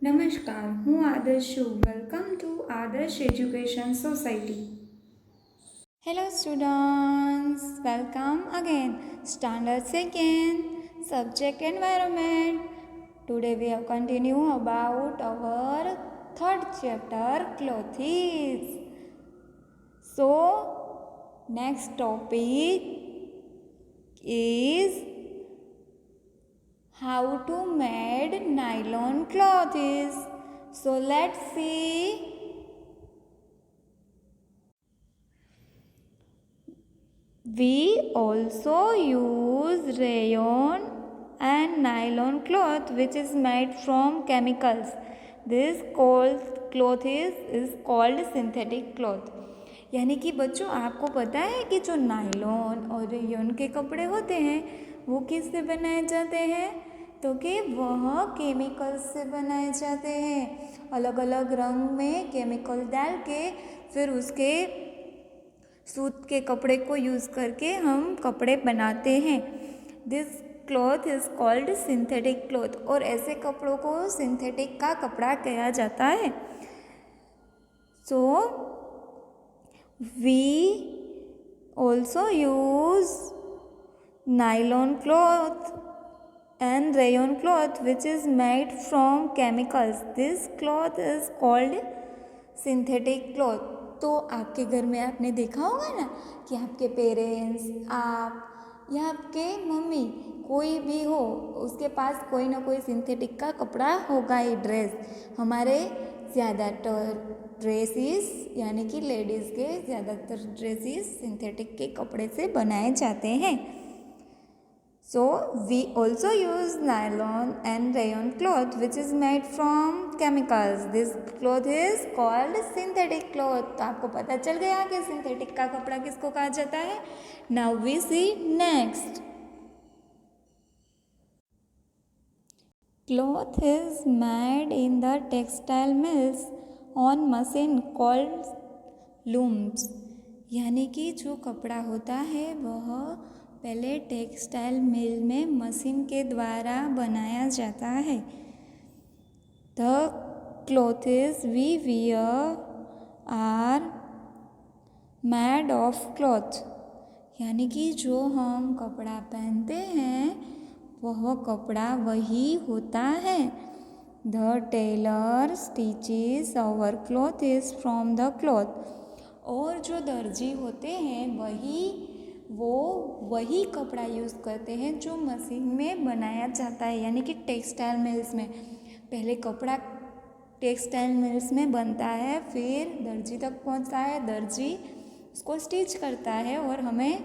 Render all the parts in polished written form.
नमस्कार, હું આદર્શ છું. વેલકમ ટુ આદર્શ education society. Hello students, welcome again. Standard second, subject environment. Today we have continue about our third chapter, clothes. So, next topic is how to made nylon clothes. So let's see. We also use rayon and nylon cloth which is made from chemicals. This cloth is called synthetic cloth. यानी कि बच्चों आपको पता है कि जो nylon और rayon के कपड़े होते हैं वो किससे बनाए जाते हैं, तो कि वह केमिकल्स से बनाए जाते हैं. अलग अलग रंग में केमिकल डाल के फिर उसके सूत के कपड़े को यूज़ करके हम कपड़े बनाते हैं. This cloth is called synthetic cloth. और ऐसे कपड़ों को सिंथेटिक का कपड़ा कहा जाता है. So we also use nylon cloth and rayon cloth which is made from chemicals. This cloth is called synthetic cloth. तो आपके घर में आपने देखा होगा ना कि आपके पेरेंट्स, आप या आपके मम्मी कोई भी हो उसके पास कोई ना कोई सिंथेटिक का कपड़ा होगा ही. ड्रेस हमारे ज़्यादातर ड्रेसेस यानी कि लेडीज़ के ज़्यादातर ड्रेसेस सिंथेटिक के कपड़े से बनाए जाते हैं. So we also use nylon and rayon cloth which is made from chemicals. This cloth is called synthetic cloth. तो आपको पता चल गया कि सिंथेटिक का कपड़ा किसको कहा जाता है. Now we see next. Cloth is made in the textile mills on machine called looms. यानी कि जो कपड़ा होता है वह पहले टेक्सटाइल मिल में मशीन के द्वारा बनाया जाता है. The clothes we wear are made of cloth. यानी कि जो हम कपड़ा पहनते हैं वह कपड़ा वही होता है. The tailor stitches our clothes from the cloth. और जो दर्जी होते हैं वही कपड़ा यूज़ करते हैं जो मशीन में बनाया जाता है. यानी कि टेक्सटाइल मिल्स में पहले कपड़ा टेक्सटाइल मिल्स में बनता है, फिर दर्जी तक पहुंचता है. दर्जी उसको स्टिच करता है और हमें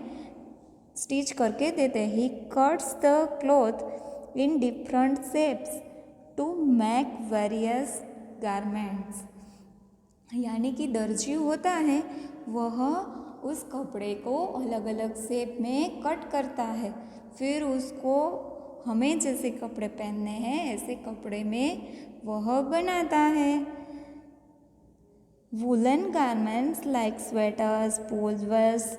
स्टिच करके देते हैं. He cuts the cloth in different shapes to make various garments. यानी कि दर्जी होता है वह उस कपड़े को अलग अलग शेप में कट करता है, फिर उसको हमें जैसे कपड़े पहनने हैं ऐसे कपड़े में वह बनाता है. Woollen garments like sweaters, pullovers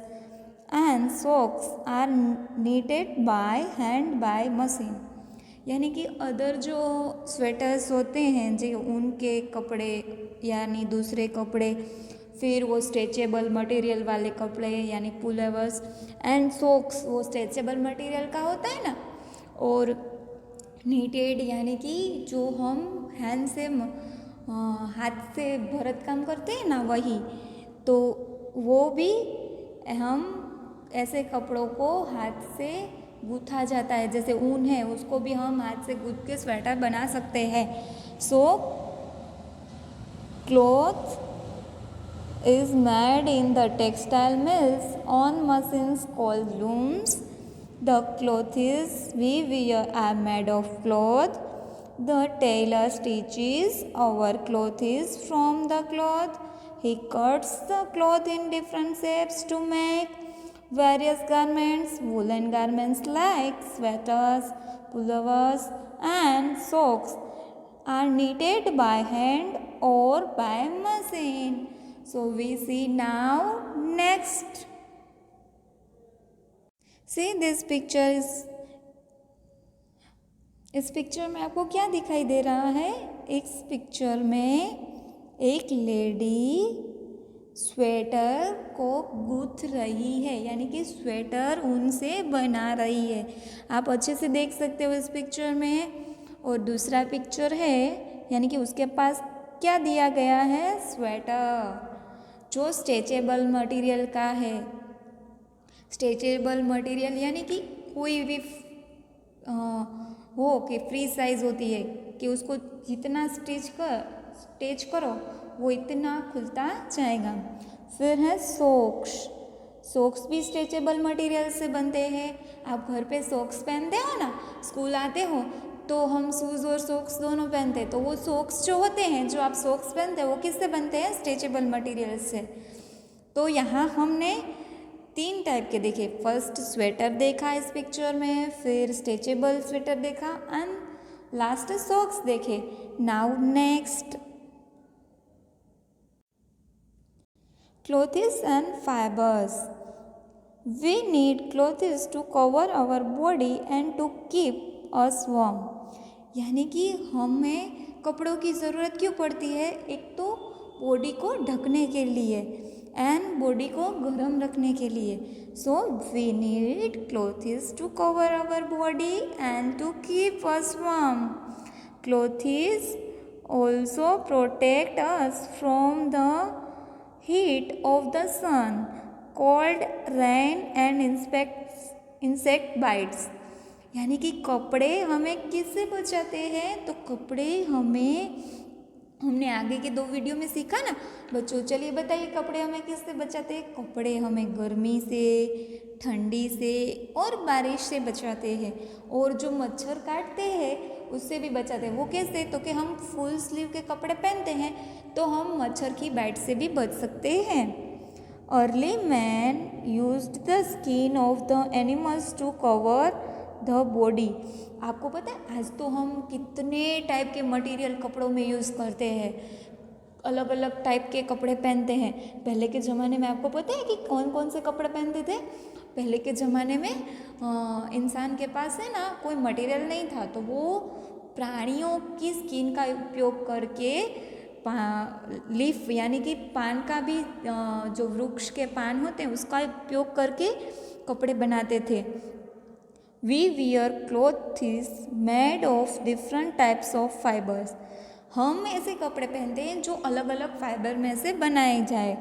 and socks are knitted by hand by machine. यानी कि अदर जो स्वेटर्स होते हैं जो उनके कपड़े यानी दूसरे कपड़े, फिर वो स्ट्रेचेबल मटेरियल वाले कपड़े यानी पुलोवर्स एंड सॉक्स वो स्ट्रेचेबल मटेरियल का होता है ना. और नीटेड यानी कि जो हम हैंड से हाथ से भरत काम करते हैं ना वही, तो वो भी हम ऐसे कपड़ों को हाथ से गूँथा जाता है. जैसे ऊन है उसको भी हम हाथ से गूँथ के स्वेटर बना सकते हैं. सो cloth is made in the textile mills on machines called looms. The clothes we wear are made of cloth. The tailor stitches our clothes from the cloth. He cuts the cloth in different shapes to make various garments. Woolen garments like sweaters, pullovers and socks are knitted by hand or by machine. So we see now next. See this picture is इस picture में आपको क्या दिखाई दे रहा है. इस picture में एक लेडी स्वेटर को गूंथ रही है, यानी कि स्वेटर ऊन से बना रही है। आप अच्छे से देख सकते हो इस पिक्चर में। और दूसरा पिक्चर है, यानी कि उसके पास क्या दिया गया है, स्वेटर, जो स्ट्रेचेबल मटेरियल का है। स्ट्रेचेबल मटेरियल यानी कि कोई भी हो कि फ्री साइज़ होती है कि उसको जितना स्टिच करो वो इतना खुलता जाएगा। फिर है सॉक्स। सॉक्स भी स्ट्रेचेबल मटेरियल से बनते हैं। आप घर पे सॉक्स पहनते हो ना, स्कूल आते हो तो हम शूज़ और सॉक्स दोनों पहनते हैं, तो वो सॉक्स जो होते हैं, जो आप सॉक्स पहनते हो, वो किससे बनते हैं, स्ट्रेचेबल मटेरियल से। तो यहाँ हमने 3 टाइप के देखे। फर्स्ट स्वेटर देखा इस पिक्चर में, फिर स्ट्रेचेबल स्वेटर देखा एंड लास्ट सॉक्स देखे। Now next, clothes and fibers. We need clothes to cover our body and to keep us warm. यानी कि हमें कपड़ों की ज़रूरत क्यों पड़ती है, एक तो बॉडी को ढकने के लिए एंड बॉडी को गर्म रखने के लिए। So we need clothes to cover our body and to keep us warm. Clothes also protect us from the heat of the sun, cold, rain and insect bites. यानी कि कपड़े हमें किससे बचाते हैं, तो कपड़े हमने आगे के 2 वीडियो में सीखा ना बच्चों। चलिए बताइए, कपड़े हमें किससे बचाते हैं। कपड़े हमें गर्मी से, ठंडी से और बारिश से बचाते हैं। और जो मच्छर काटते हैं उससे भी बचाते हैं। वो कैसे, तो कि हम फुल स्लीव के कपड़े पहनते हैं तो हम मच्छर की बाइट से भी बच सकते हैं। Early man used the skin of the animals to cover the body. आपको पता है आज तो हम कितने टाइप के मटेरियल कपड़ों में यूज़ करते हैं, अलग अलग टाइप के कपड़े पहनते हैं। पहले के ज़माने में आपको पता है कि कौन कौन से कपड़े पहनते थे। पहले के ज़माने में इंसान के पास है ना कोई मटेरियल नहीं था, तो वो प्राणियों की स्किन का उपयोग करके लीफ यानी कि पान का भी जो वृक्ष के पान होते हैं उसका उपयोग करके कपड़े बनाते थे। We wear clothes made of different types of fibres. हम ऐसे कपड़े पहनते हैं जो अलग अलग फाइबर में से बनाए जाए।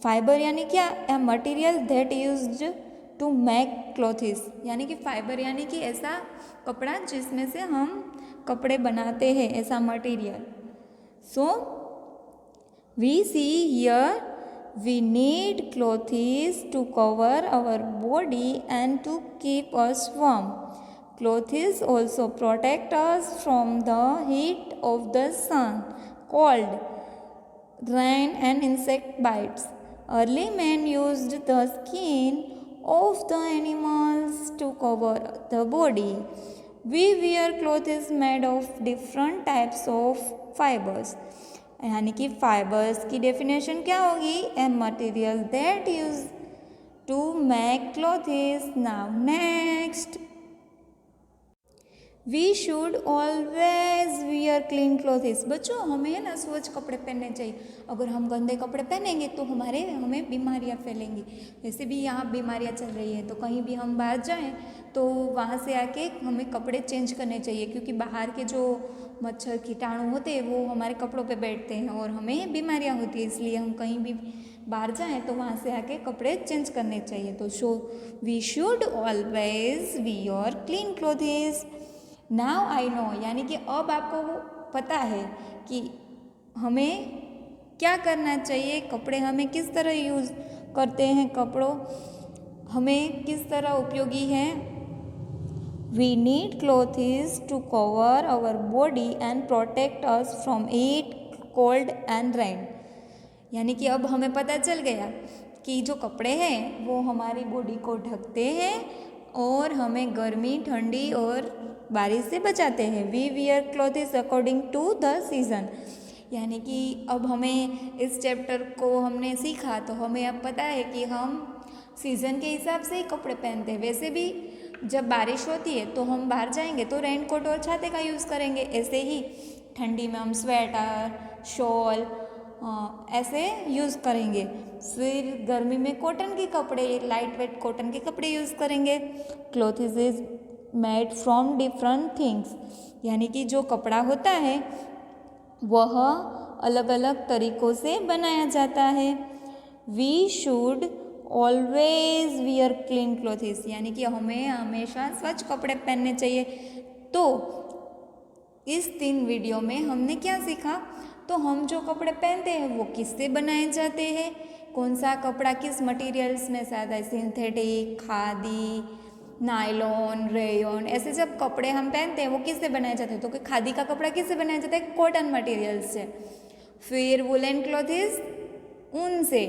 फाइबर यानी क्या, a material that used to make clothes. यानी कि फाइबर यानी कि ऐसा कपड़ा जिसमें से हम कपड़े बनाते हैं, ऐसा material. So we see here we need clothes to cover our body and to keep us warm. Clothes also protect us from the heat of the sun, cold, rain and insect bites. Early men used the skin of the animals to cover the body. We wear clothes made of different types of fibers. यानी कि fibres की definition क्या होगी, a material that use to make clothes. Now next, we should always wear clean clothes. बच्चों हमें ना स्वच्छ कपड़े पहनने चाहिए। अगर हम गंदे कपड़े पहनेंगे तो हमें बीमारियां फैलेंगी। वैसे भी यहाँ बीमारियां चल रही है, तो कहीं भी हम बाहर जाएं तो वहाँ से आके हमें कपड़े चेंज करने चाहिए, क्योंकि बाहर के जो मच्छर कीटाणु होते हैं वो हमारे कपड़ों पे बैठते हैं और हमें बीमारियां होती है। इसलिए हम कहीं भी बाहर जाएं तो वहाँ से आके कपड़े चेंज करने चाहिए। तो we should always wear clean clothes. Now I know, यानी कि अब आपको वो पता है कि हमें क्या करना चाहिए, कपड़े हमें किस तरह यूज़ करते हैं, कपड़ों हमें किस तरह उपयोगी हैं। We need clothes to cover our body and protect us from heat, cold and rain. यानी कि अब हमें पता चल गया कि जो कपड़े हैं वो हमारी बॉडी को ढकते हैं और हमें गर्मी, ठंडी और बारिश से बचाते हैं। We wear clothes according to the season. यानी कि अब हमें इस चैप्टर को हमने सीखा तो हमें अब पता है कि हम सीज़न के हिसाब से ही कपड़े पहनते हैं। वैसे भी जब बारिश होती है तो हम बाहर जाएंगे तो रेन कोट और छाते का यूज़ करेंगे। ऐसे ही ठंडी में हम स्वेटर, शॉल ऐसे यूज़ करेंगे। फिर गर्मी में कॉटन के कपड़े, लाइट वेट कॉटन के कपड़े यूज़ करेंगे। Clothes is made from different things, यानी कि जो कपड़ा होता है वह अलग अलग तरीक़ों से बनाया जाता है। We should always wear clean clothes, यानी कि हमें हमेशा स्वच्छ कपड़े पहनने चाहिए। तो इस 3 वीडियो में हमने क्या सीखा? तो हम जो कपड़े पहनते हैं वो किससे बनाए जाते हैं, कौन सा कपड़ा किस मटेरियल्स में से आता है, सिंथेटिक, खादी, नायलॉन, रेयॉन, ऐसे जब कपड़े हम पहनते हैं वो किससे बनाए जाते हैं? तो कि खादी का कपड़ा किससे बनाया जाता है? कॉटन मटेरियल से। फिर वुलन क्लॉथेस ऊन से,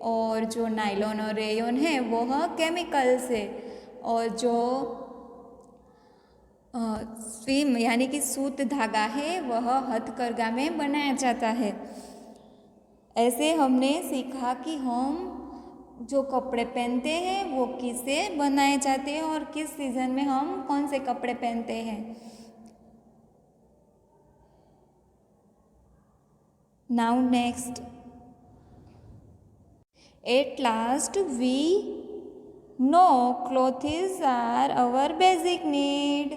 और जो नायलॉन और रेयॉन है वह केमिकल से, और जो स्विम यानी कि सूत धागा है वह हथकरघा में बनाया जाता है। ऐसे हमने सीखा कि हम जो कपड़े पहनते हैं वो किससे बनाए जाते हैं और किस सीज़न में हम कौन से कपड़े पहनते हैं। Now next, at last we know clothes are our basic need.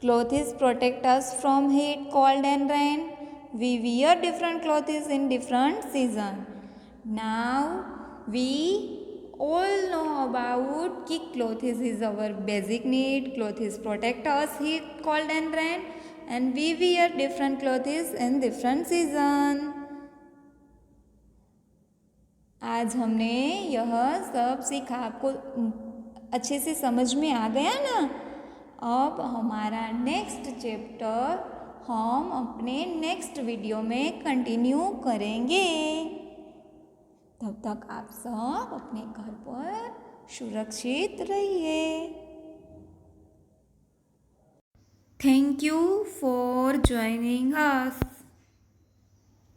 Clothes protect us from heat, cold and rain. We wear different clothes in different season. Now we all know about कि clothes is our basic need. Clothes protect us heat, cold and rain, and we wear different clothes in different season. आज हमने यह सब सीखा, आपको अच्छे से समझ में आ गया ना? अब हमारा नेक्स्ट चैप्टर हम अपने नेक्स्ट वीडियो में कंटिन्यू करेंगे। तब तक आप सब अपने घर पर सुरक्षित रहिए। Thank you for joining us.